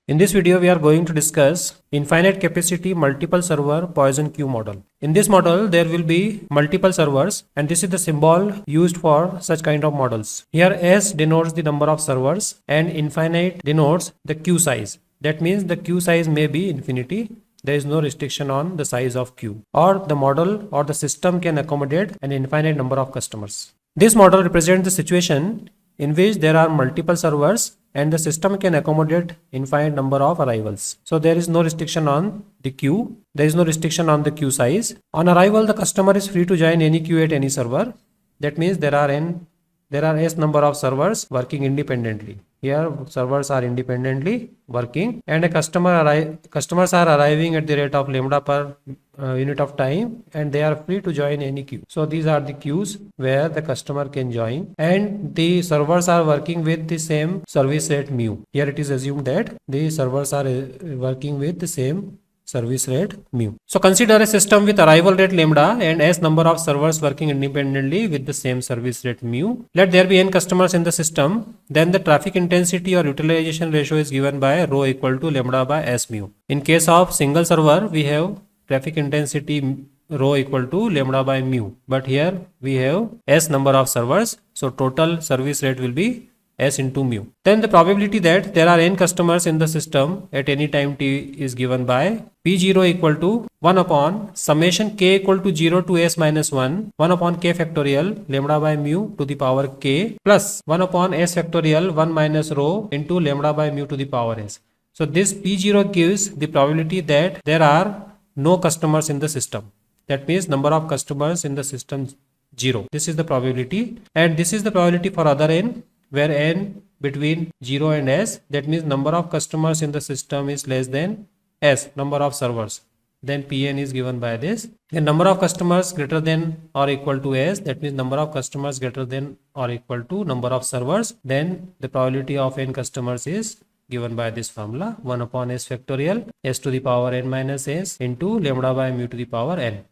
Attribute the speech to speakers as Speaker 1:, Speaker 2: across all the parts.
Speaker 1: In this video, we are going to discuss infinite capacity multiple server Poisson queue model. In this model, there will be multiple servers, and this is the symbol used for such kind of models. Here S denotes the number of servers and infinite denotes the queue size. That means the queue size may be infinity. There is no restriction on the size of queue, or the model or the system can accommodate an infinite number of customers. This model represents the situation in which there are multiple servers and the system can accommodate infinite number of arrivals. So there is no restriction on the queue. There is no restriction on the queue size. On arrival, the customer is free to join any queue at any server. That means there are S number of servers working independently. Here servers are independently working, and customers are arriving at the rate of lambda per unit of time, and they are free to join any queue. So these are the queues where the customer can join, and the servers are working with the same service rate mu. Here it is assumed that the servers are working with the same service rate mu. So consider a system with arrival rate lambda and S number of servers working independently with the same service rate mu. Let there be n customers in the system. Then the traffic intensity or utilization ratio is given by rho equal to lambda by S mu. In case of single server, we have traffic intensity rho equal to lambda by mu. But here we have S number of servers. So total service rate will be S into mu. Then the probability that there are n customers in the system at any time t is given by P0 equal to 1 upon summation k equal to 0 to S minus 1 upon k factorial lambda by mu to the power k plus 1 upon S factorial 1 minus rho into lambda by mu to the power S. So this P0 gives the probability that there are no customers in the system. That means number of customers in the system 0. This is the probability, and this is the probability for other n, where n between 0 and S, that means number of customers in the system is less than S, number of servers. Then Pn is given by this. The number of customers greater than or equal to S, that means number of customers greater than or equal to number of servers. Then the probability of n customers is given by this formula, 1 upon S factorial S to the power n minus S into lambda by mu to the power n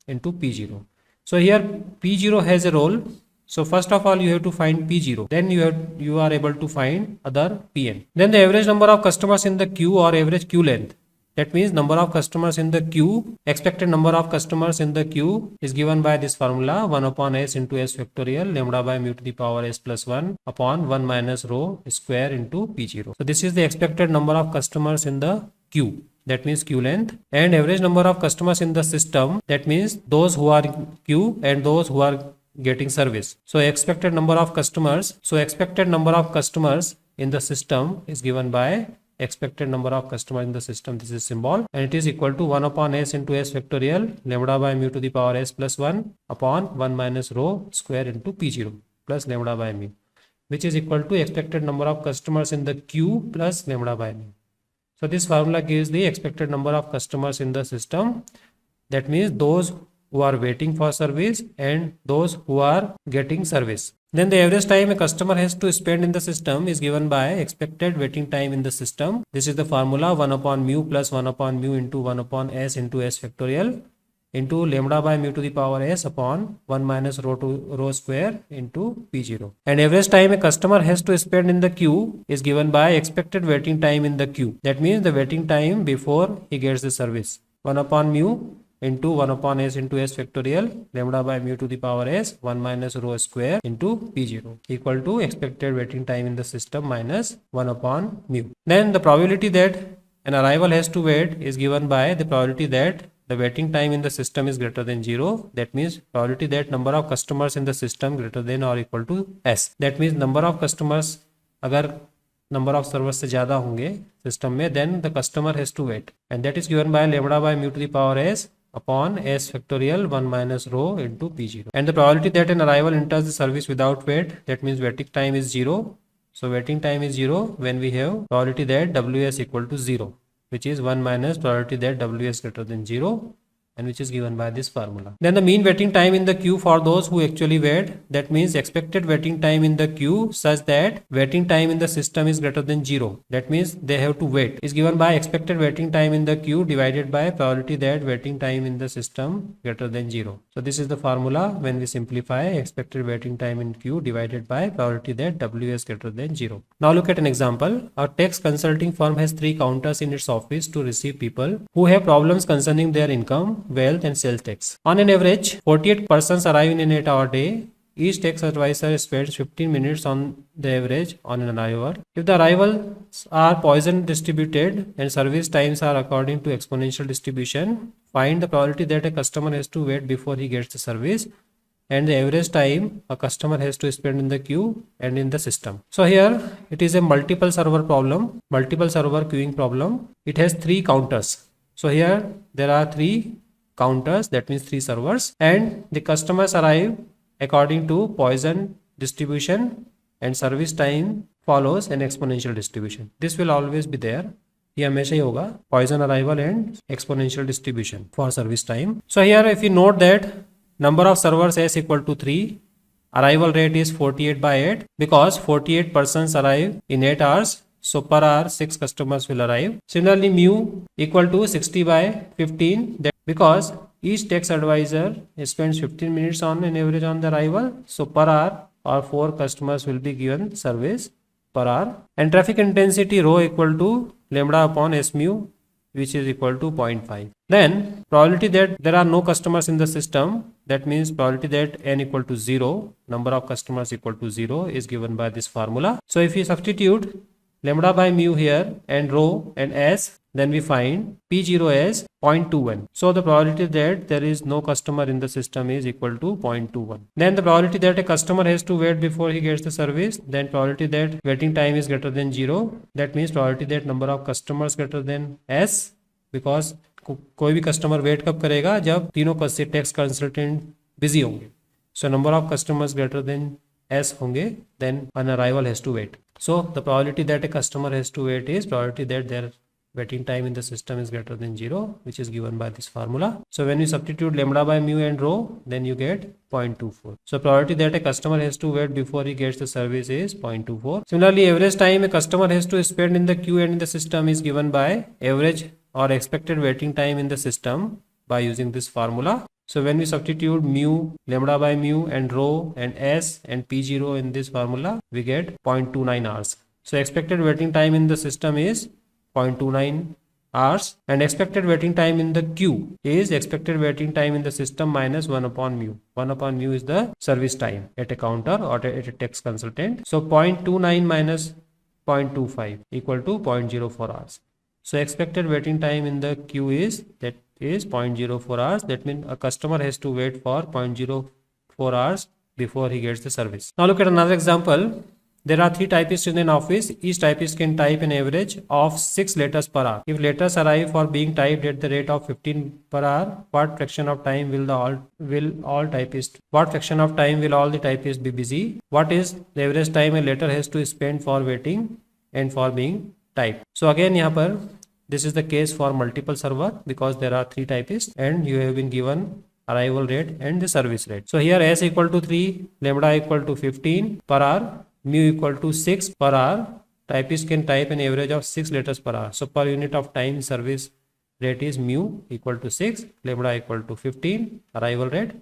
Speaker 1: into P0. So here P0 has a role. So first of all, you have to find P0. Then you are able to find other Pn. Then the average number of customers in the queue or average queue length. That means number of customers in the queue, expected number of customers in the queue is given by this formula, 1 upon S into S factorial lambda by mu to the power S plus 1 upon 1 minus rho square into P0. So this is the expected number of customers in the queue. That means queue length, and average number of customers in the system. That means those who are queue and those who are getting service. So expected number of customers. So expected number of customers in the system is given by expected number of customers in the system. This is symbol, and it is equal to 1 upon S into S factorial lambda by mu to the power S plus 1 upon 1 minus rho square into P0 plus lambda by mu, which is equal to expected number of customers in the queue plus lambda by mu. So this formula gives the expected number of customers in the system. That means those who are waiting for service and those who are getting service. Then the average time a customer has to spend in the system is given by expected waiting time in the system. This is the formula, 1 upon mu plus 1 upon mu into 1 upon S into S factorial into lambda by mu to the power S upon 1 minus rho square into P0. And average time a customer has to spend in the queue is given by expected waiting time in the queue. That means the waiting time before he gets the service. 1 upon mu into 1 upon S into S factorial lambda by mu to the power S 1 minus rho square into P0 equal to expected waiting time in the system minus 1 upon mu. Then the probability that an arrival has to wait is given by the probability that the waiting time in the system is greater than 0. That means probability that number of customers in the system greater than or equal to S. That means number of customers, अगर number of servers से ज़्यादा होंगे system में, then the customer has to wait, and that is given by lambda by mu to the power S upon S factorial 1 minus rho into P0. And the probability that an arrival enters the service without wait, that means waiting time is 0. So waiting time is 0 when we have probability that Ws equal to 0, which is 1 minus probability that Ws greater than 0, and which is given by this formula. Then the mean waiting time in the queue for those who actually wait, that means expected waiting time in the queue such that waiting time in the system is greater than 0. That means they have to wait, is given by expected waiting time in the queue divided by probability that waiting time in the system greater than 0. So this is the formula when we simplify expected waiting time in queue divided by probability that W is greater than 0. Now look at an example. A tax consulting firm has 3 counters in its office to receive people who have problems concerning their income, wealth and sales tax. On an average, 48 persons arrive in an 8-hour day. Each tax advisor spends 15 minutes on the average on an arrival. If the arrivals are Poisson distributed and service times are according to exponential distribution, find the probability that a customer has to wait before he gets the service and the average time a customer has to spend in the queue and in the system. So here it is a multiple server problem, multiple server queuing problem. It has 3 counters. So here there are 3 counters, that means 3 servers, and the customers arrive according to Poisson distribution and service time follows an exponential distribution. This will always be there. ये हमेशा ही होगा, Poisson arrival and exponential distribution for service time. So here if you note that number of servers S equal to 3, arrival rate is 48 by 8 because 48 persons arrive in 8 hours. So per hour 6 customers will arrive. Similarly mu equal to 60 by 15, that because each tax advisor spends 15 minutes on an average on the arrival. So per hour or 4 customers will be given service per hour. And traffic intensity rho equal to lambda upon S mu, which is equal to 0.5. Then probability that there are no customers in the system, that means probability that n equal to 0, number of customers equal to 0 is given by this formula. So if we substitute lambda by mu here and rho and S, then we find P0 as 0.21. So the probability that there is no customer in the system is equal to 0.21. Then the probability that a customer has to wait before he gets the service, then probability that waiting time is greater than 0. That means probability that number of customers greater than S, because कोई भी customer wait कब करेगा जब तीनों tax consultant busy होंगे. So number of customers greater than S होंगे, then an arrival has to wait. So the probability that a customer has to wait is probability that their waiting time in the system is greater than 0, which is given by this formula. So when you substitute lambda by mu and rho, then you get 0.24. So probability that a customer has to wait before he gets the service is 0.24. Similarly, average time a customer has to spend in the queue and in the system is given by average or expected waiting time in the system by using this formula. So when we substitute mu, lambda by mu and rho and S and P0 in this formula, we get 0.29 hours. So expected waiting time in the system is 0.29 hours and expected waiting time in the queue is expected waiting time in the system minus 1 upon mu. 1 upon mu is the service time at a counter or at a tax consultant. So 0.29 minus 0.25 equal to 0.04 hours. So expected waiting time in the queue is 0.04 hours. That means a customer has to wait for 0.04 hours before he gets the service. Now look at another example. There are 3 typists in an office. Each typist can type an average of 6 letters per hour. If letters arrive for being typed at the rate of 15 per hour, what fraction of time will all the typists be busy? What is the average time a letter has to spend for waiting and for being typed? So again यहाँ पर this is the case for multiple server because there are 3 typists and you have been given arrival rate and the service rate. So here S equal to 3, lambda equal to 15 per hour, mu equal to 6 per hour. Typist can type an average of 6 letters per hour. So per unit of time service rate is mu equal to 6, lambda equal to 15 arrival rate,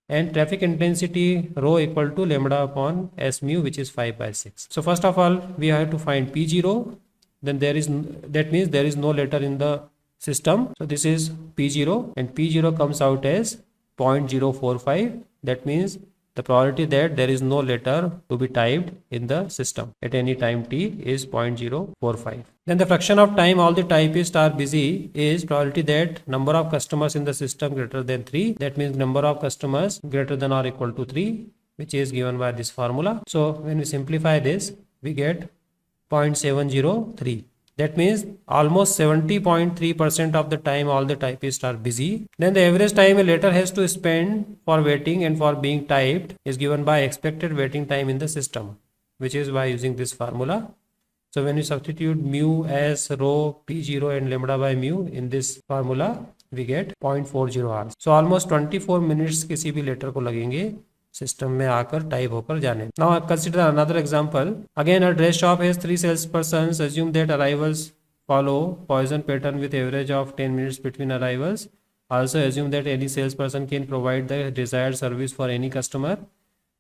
Speaker 1: and traffic intensity rho equal to lambda upon S mu, which is 5 by 6. So first of all we have to find P0. Then that means there is no letter in the system. So this is P0 and P0 comes out as 0.045. That means the probability that there is no letter to be typed in the system at any time t is 0.045. Then the fraction of time all the typists are busy is probability that number of customers in the system greater than 3. That means number of customers greater than or equal to 3, which is given by this formula. So when we simplify this, we get 0.703. That means almost 70.3% of the time all the typists are busy. Then the average time a letter has to spend for waiting and for being typed is given by expected waiting time in the system, which is by using this formula. So when you substitute mu, S, rho, P0 and lambda by mu in this formula, we get 0.40 hours. So almost 24 minutes किसी भी letter को लगेंगे system में आकर type होकर जाने. Now consider another example. Again, a dress shop has 3 salespersons. Assume that arrivals follow Poisson pattern with average of 10 minutes between arrivals. Also assume that any salesperson can provide the desired service for any customer.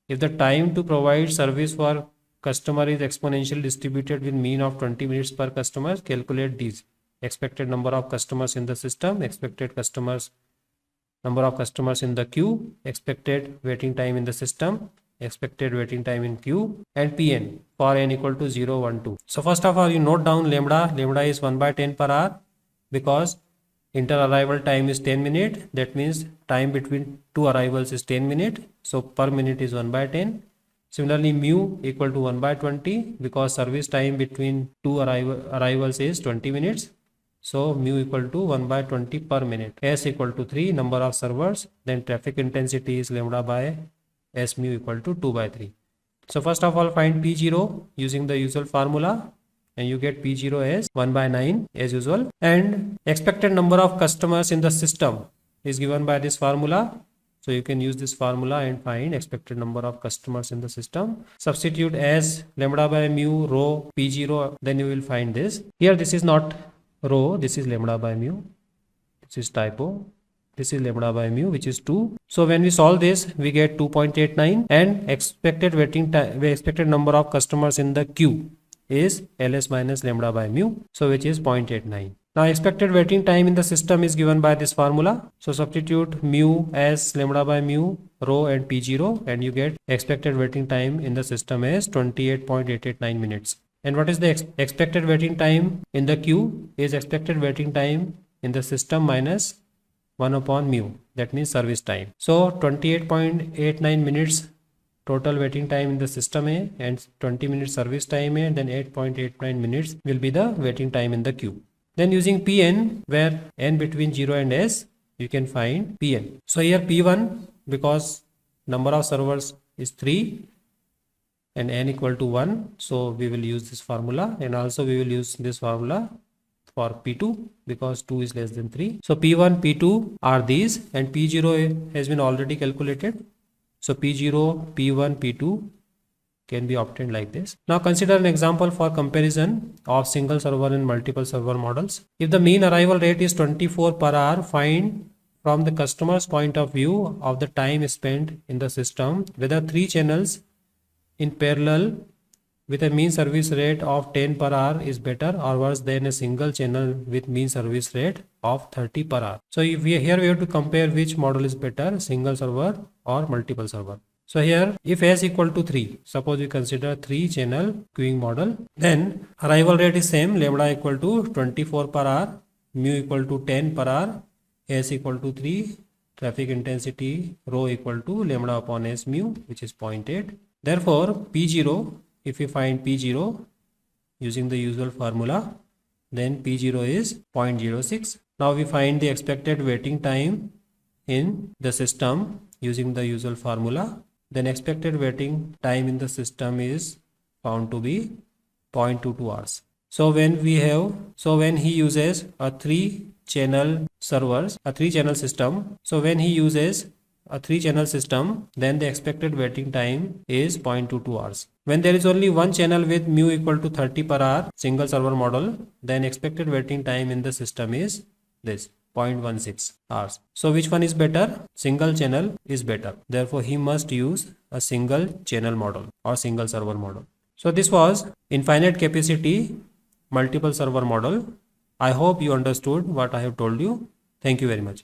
Speaker 1: If the time to provide service for customer is exponentially distributed with mean of 20 minutes per customer, calculate these. Expected number of customers in the system, expected number of customers in the queue, expected waiting time in the system, expected waiting time in queue, and Pn for n equal to 0, 1, 2. So first of all, you note down lambda. Lambda is 1 by 10 per hour because inter-arrival time is 10 minutes. That means time between two arrivals is 10 minutes. So per minute is 1 by 10. Similarly, mu equal to 1 by 20 because service time between two arrivals is 20 minutes. So mu equal to 1 by 20 per minute. S equal to 3, number of servers. Then traffic intensity is lambda by S mu equal to 2 by 3. So first of all, find P0 using the usual formula. And you get P0 as 1 by 9 as usual. And expected number of customers in the system is given by this formula. So you can use this formula and find expected number of customers in the system. Substitute as lambda by mu rho P0, then you will find this. Here this is not rho, this is lambda by mu. This is typo. This is lambda by mu, which is 2. So when we solve this, we get 2.89 and expected waiting time, expected number of customers in the queue is ls minus lambda by mu, so which is 0.89. Now expected waiting time in the system is given by this formula. So substitute mu as lambda by mu rho and P0 and you get expected waiting time in the system as 28.889 minutes. And what is the expected waiting time in the queue is expected waiting time in the system minus 1 upon mu, that means service time. So 28.89 minutes total waiting time in the system A and 20 minutes service time A, and then 8.89 minutes will be the waiting time in the queue. Then using Pn, where n between 0 and s, you can find Pn. So here P1, because number of servers is 3 and n equal to 1, so we will use this formula, and also we will use this formula for P2 because 2 is less than 3. So P1, P2 are these, and P0 has been already calculated. So P0, P1, P2 can be obtained like this. Now consider an example for comparison of single server and multiple server models. If the mean arrival rate is 24 per hour, find from the customer's point of view of the time spent in the system whether 3 channels in parallel with a mean service rate of 10 per hour is better or worse than a single channel with mean service rate of 30 per hour. So if we here we have to compare which model is better, single server or multiple server. So here if s equal to 3, suppose we consider 3 channel queuing model, then arrival rate is same, lambda equal to 24 per hour, mu equal to 10 per hour, s equal to 3, traffic intensity rho equal to lambda upon s mu, which is 0.8. Therefore P0, if we find P0 using the usual formula, then P0 is 0.06. Now we find the expected waiting time in the system using the usual formula. Then expected waiting time in the system is found to be 0.22 hours. So when he uses a 3 channel system, so when he uses a 3 channel system, then the expected waiting time is 0.22 hours. When there is only one channel with mu equal to 30 per hour, single server model, then expected waiting time in the system is this 0.16 hours. So which one is better? Single channel is better. Therefore he must use a single channel model or single server model. So this was infinite capacity multiple server model. I hope you understood what I have told you. Thank you very much.